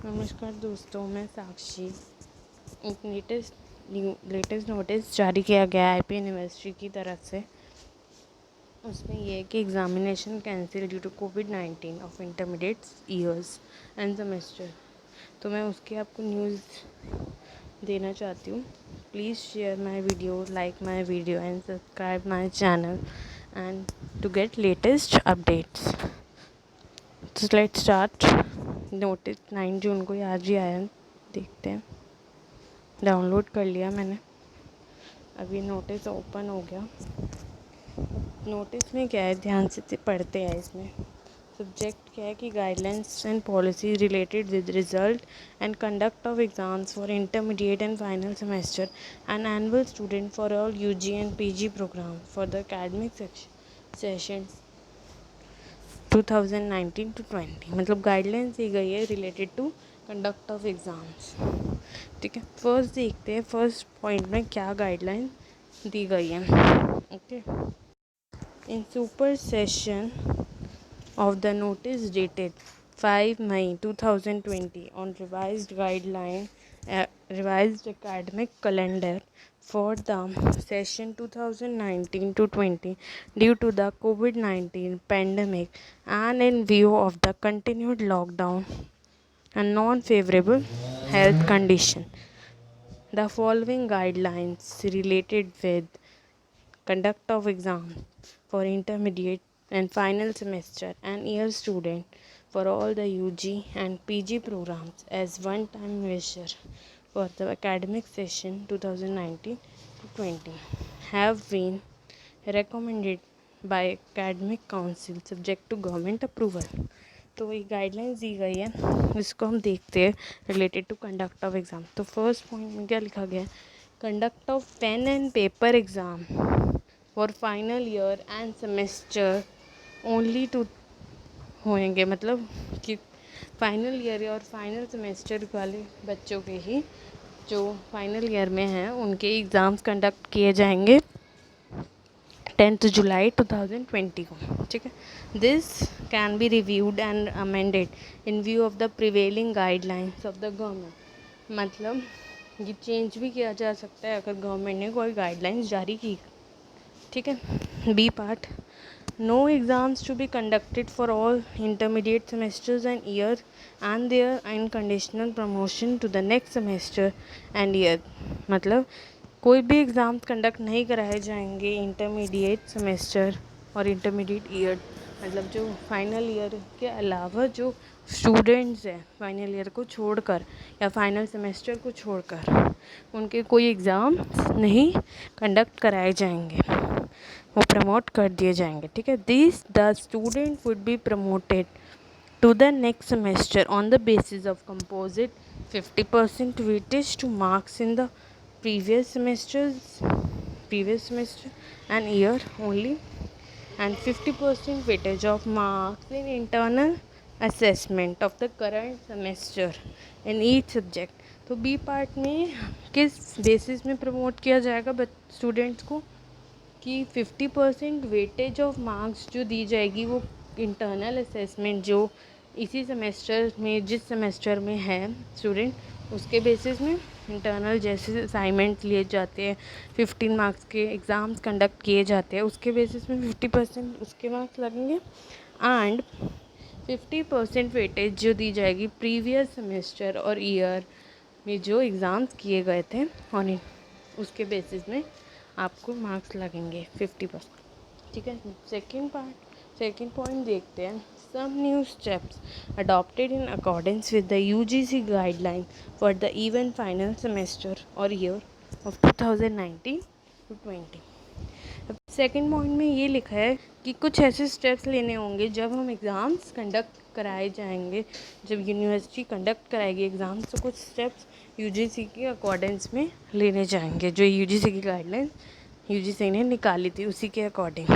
नमस्कार दोस्तों, मैं साक्षी। एक लेटेस्ट नोटिस जारी किया गया आईपी यूनिवर्सिटी की तरफ से। उसमें यह है कि एग्जामिनेशन कैंसिल ड्यू टू कोविड-19 of intermediate years and semester. तो मैं उसकी आपको न्यूज़ देना चाहती हूँ। Please share my video, like my video and subscribe my channel and to get latest updates. तो लेट्स स्टार्ट। नोटिस 9 जून को आज ही आया, देखते हैं। डाउनलोड कर लिया मैंने, अभी नोटिस ओपन हो गया। नोटिस में क्या है, ध्यान से पढ़ते हैं। इसमें सब्जेक्ट क्या है कि guidelines and policy related with result and conduct of exams for intermediate and final semester and annual student for all UG and PG program for the academic session 2019 to 20। मतलब गाइडलाइंस दी गई है related to conduct of exams. ठीक है, first देखते हैं first point में क्या गाइडलाइन दी गई है। Okay, in super session of the notice dated 5 May 2020 on revised academic calendar for the session 2019 to 20 due to the COVID-19 pandemic and in view of the continued lockdown and non-favorable health condition. The following guidelines related with conduct of exams for intermediate and final semester and year student for all the UG and PG programs as one-time measure for the academic session 2019 to 20 have been recommended by academic council subject to government approval। तो ये guidelines दी गई है, इसको हम देखते हैं related to conduct of exam. तो फर्स्ट पॉइंट में क्या लिखा गया है, conduct of pen and paper exam for final year and semester only to होंगे। मतलब कि फाइनल ईयर और फाइनल सेमेस्टर वाले बच्चों के ही जो फाइनल ईयर में हैं उनके एग्ज़ाम्स कंडक्ट किए जाएंगे 10 जुलाई 2020 को। ठीक है, this can be reviewed and amended in view of the prevailing guidelines of the government. मतलब ये चेंज भी किया जा सकता है अगर गवर्नमेंट ने कोई गाइडलाइंस जारी की। ठीक है, B part, no exams to be conducted for all intermediate semesters and year and their unconditional promotion to the next semester and year। मतलब कोई भी एग्ज़ाम्स कंडक्ट नहीं कराए जाएंगे इंटरमीडिएट सेमेस्टर और इंटरमीडिएट ईयर। मतलब जो फाइनल ईयर के अलावा जो स्टूडेंट्स हैं फाइनल ईयर को छोड़कर या फाइनल सेमेस्टर को छोड़कर उनके कोई एग्ज़ाम नहीं कंडक्ट कराए जाएंगे, वो प्रमोट कर दिए जाएंगे। ठीक है, this the student would be promoted to the next semester on the basis of composite 50% weightage to marks in the previous semester and year only and 50% weightage of marks in internal assessment of the current semester in each subject। तो B part में किस basis में promote किया जाएगा students को कि 50% weightage of marks जो दी जाएगी वो इंटरनल असेसमेंट जो इसी सेमेस्टर में जिस सेमेस्टर में है स्टूडेंट उसके बेसिस में इंटरनल जैसे असाइनमेंट लिए जाते हैं 15 मार्क्स के एग्ज़ाम्स कंडक्ट किए जाते हैं उसके बेसिस में 50% उसके मार्क्स लगेंगे एंड 50% वेटेज जो दी जाएगी प्रीवियस सेमेस्टर और ईयर में जो एग्ज़ाम्स किए गए थे और उसके बेसिस में आपको मार्क्स लगेंगे 50%। ठीक है, सेकेंड पॉइंट देखते हैं। Some new steps adopted in accordance with the UGC guideline for the even final semester और year of 2019 to 20। Second point में ये लिखा है कि कुछ ऐसे स्टेप्स लेने होंगे जब हम एग्ज़ाम्स कंडक्ट कराए जाएंगे, जब यूनिवर्सिटी कंडक्ट कराएगी एग्ज़ाम्स तो कुछ स्टेप्स यूजीसी के अकॉर्डेंस में लेने जाएंगे, जो यूजीसी की गाइडलाइन यूजीसी ने निकाली थी उसी के अकॉर्डिंग।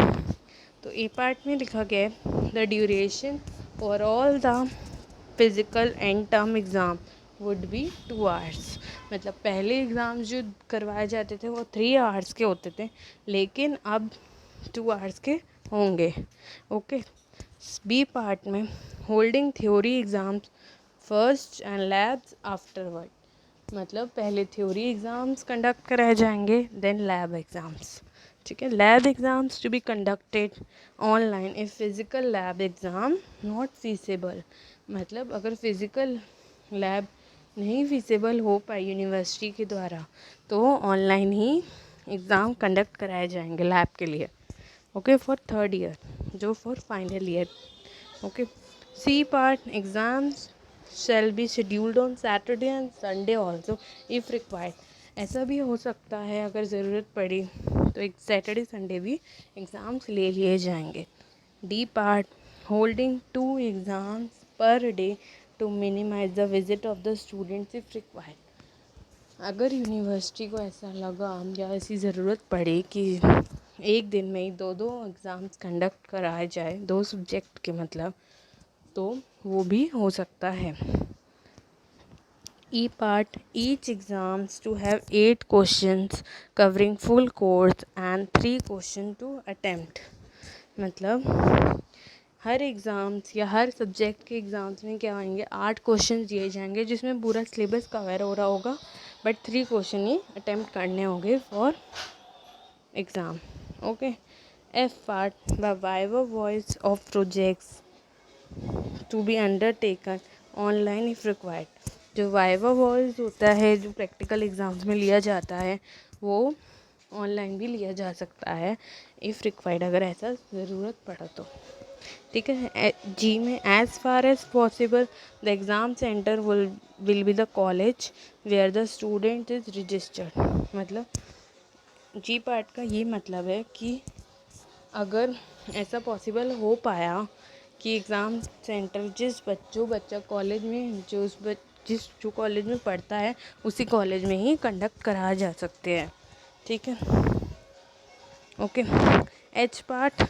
तो ए पार्ट में लिखा गया है the duration for all the physical and term exam would be 2 hours। मतलब पहले एग्ज़ाम्स जो करवाए जाते थे वो 3 hours के होते थे लेकिन अब 2 hours के होंगे। ओके, बी पार्ट में holding theory exams first and labs afterward. मतलब पहले थ्योरी एग्ज़ाम्स कंडक्ट कराए जाएंगे, देन लैब एग्ज़ाम्स। ठीक है, lab exams to be conducted online if physical lab exam not feasible. मतलब अगर फिज़िकल लैब नहीं फीसेबल हो पाई यूनिवर्सिटी के द्वारा तो ऑनलाइन ही एग्ज़ाम कंडक्ट कराए जाएंगे लैब के लिए। ओके, फॉर थर्ड ईयर, जो for final year. Okay, C part exams shall be scheduled on Saturday and Sunday also if required। ऐसा भी हो सकता है अगर ज़रूरत पड़ी तो एक सैटरडे संडे भी एग्ज़ाम्स ले लिए जाएंगे। D part holding 2 exams per day to minimise the visit of the students if required. अगर यूनिवर्सिटी को ऐसा लगा या ऐसी ज़रूरत पड़ी कि एक दिन में ही दो एग्ज़ाम्स कंडक्ट कराए जाए, 2 सब्जेक्ट के मतलब, तो वो भी हो सकता है। E part, each exams to have 8 questions covering full course and 3 question to attempt। मतलब हर एग्ज़ाम्स या हर सब्जेक्ट के एग्ज़ाम्स में क्या आएंगे, 8 क्वेश्चन दिए जाएंगे जिसमें पूरा सिलेबस कवर हो रहा होगा, बट 3 क्वेश्चन ही अटैम्प्ट करने होंगे for exam. Okay, F part, the viva voce of projects to be undertaken online if required. जो वाइवा वॉइस होता है जो प्रैक्टिकल एग्ज़ाम्स में लिया जाता है वो ऑनलाइन भी लिया जा सकता है इफ़ रिक्वायर्ड, अगर ऐसा ज़रूरत पड़ा तो। ठीक है, जी में as far as possible the exam centre will be the college where the student is registered. मतलब जी पार्ट का ये मतलब है कि अगर ऐसा पॉसिबल हो पाया कि एग्ज़ाम सेंटर जो बच्चा कॉलेज में जो कॉलेज में पढ़ता है उसी कॉलेज में ही कंडक्ट करा जा सकते हैं। ठीक है, okay. H part,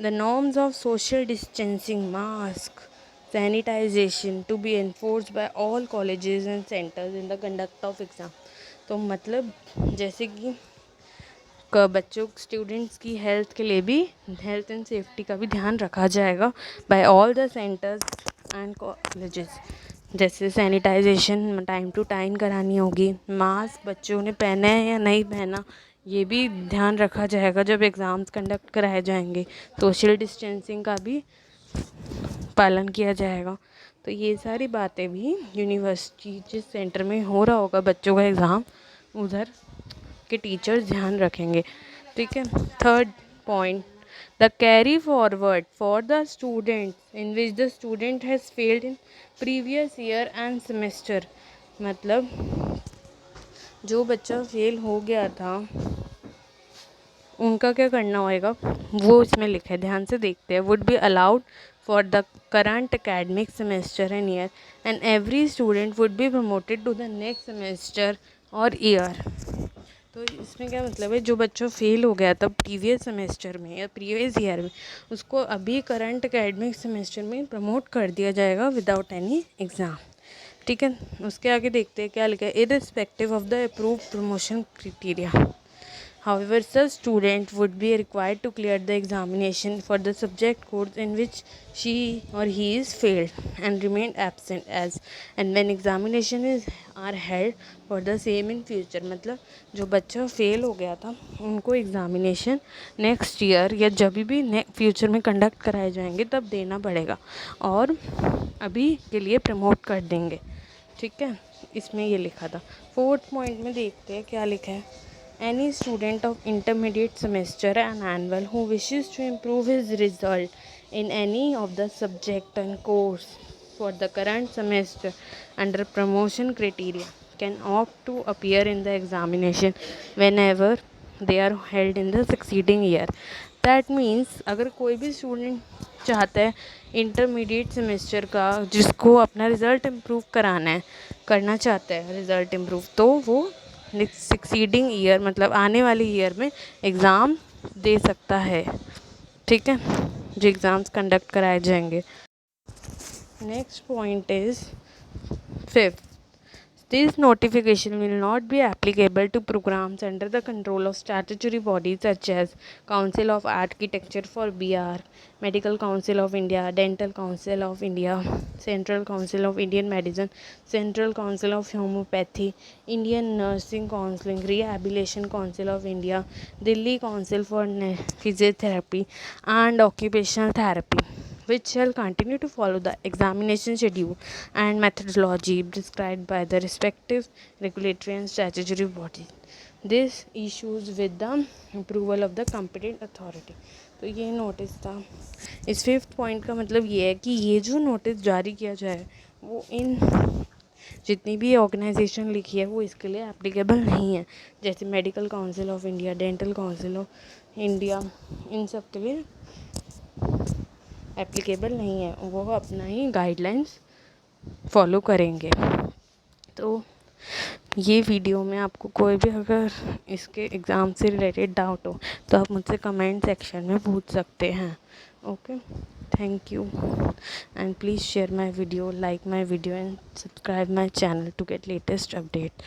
the norms of social distancing, mask, sanitisation to be enforced by all colleges and centres in the conduct of exam. तो मतलब जैसे कि बच्चों स्टूडेंट्स की हेल्थ के लिए भी, हेल्थ एंड सेफ्टी का भी ध्यान रखा जाएगा by all the centres and colleges. जैसे सैनिटाइजेशन टाइम टू टाइम करानी होगी, मास्क बच्चों ने पहना है या नहीं पहना ये भी ध्यान रखा जाएगा जब एग्ज़ाम्स कंडक्ट कराए जाएंगे। सोशल डिस्टेंसिंग का भी पालन किया जाएगा। तो ये सारी बातें भी यूनिवर्सिटी जिस सेंटर में हो रहा होगा बच्चों का एग्ज़ाम उधर के टीचर्स ध्यान रखेंगे। ठीक है, third point, the carry forward for the student in which the student has failed in previous year and semester. मतलब जो बच्चा फेल हो गया था उनका क्या करना होएगा वो इसमें लिखा है, ध्यान से देखते हैं। Would be allowed for the current academic semester and year and every student would be promoted to the next semester और ईयर। तो इसमें क्या मतलब है, जो बच्चा फेल हो गया था प्रीवियस सेमेस्टर में या प्रीवियस ईयर में उसको अभी करंट एकेडमिक सेमेस्टर में प्रमोट कर दिया जाएगा विदाउट एनी एग्ज़ाम। ठीक है, उसके आगे देखते हैं क्या लिखा है, irrespective of the approved promotion criteria. However, such student would be required to clear the examination for the subject course in which she or he is failed and remained absent as and when examination are held for the same in future। मतलब जो बच्चा fail हो गया था उनको examination next year या जब भी फ्यूचर में कंडक्ट कराए जाएंगे तब देना पड़ेगा और अभी के लिए प्रमोट कर देंगे। ठीक है, इसमें ये लिखा था। फोर्थ पॉइंट में देखते हैं क्या लिखा है, any student of intermediate semester and annual who wishes to improve his result in any of the subject and course for the current semester under promotion criteria can opt to appear in the examination whenever they are held in the succeeding year। that means अगर कोई भी student चाहता है intermediate semester का जिसको अपना result improve करना चाहता है रिज़ल्ट इम्प्रूव, तो वो सक्सीडिंग ईयर मतलब आने वाली ईयर में एग्ज़ाम दे सकता है। ठीक है, जो एग्ज़ाम्स कंडक्ट कराए जाएंगे। Next point is fifth, This notification will not be applicable to programs under the control of statutory bodies such as Council of Architecture for BR, Medical Council of India, Dental Council of India, Central Council of Indian Medicine, Central Council of Homeopathy, Indian Nursing Counseling, Rehabilitation Council of India, Delhi Council for Physiotherapy and Occupational Therapy, which shall continue to follow the examination schedule and methodology prescribed by the respective regulatory and statutory bodies. This issues with the approval of the competent authority. तो ये notice था. इस 5th point का मतलब ये है कि ये जो नोटिस जारी किया जाए वो इन जितनी भी ऑर्गेनाइजेशन लिखी है वो इसके लिए एप्लीकेबल नहीं है. जैसे medical council of India, dental council of India, इन सब के लिए एप्लीकेबल नहीं है. वो अपना ही गाइडलाइंस फॉलो करेंगे. तो ये वीडियो में आपको कोई भी अगर इसके एग्ज़ाम से रिलेटेड डाउट हो तो आप मुझसे कमेंट सेक्शन में पूछ सकते हैं. Okay, thank you and please share my video, like my video and subscribe my channel to get latest update.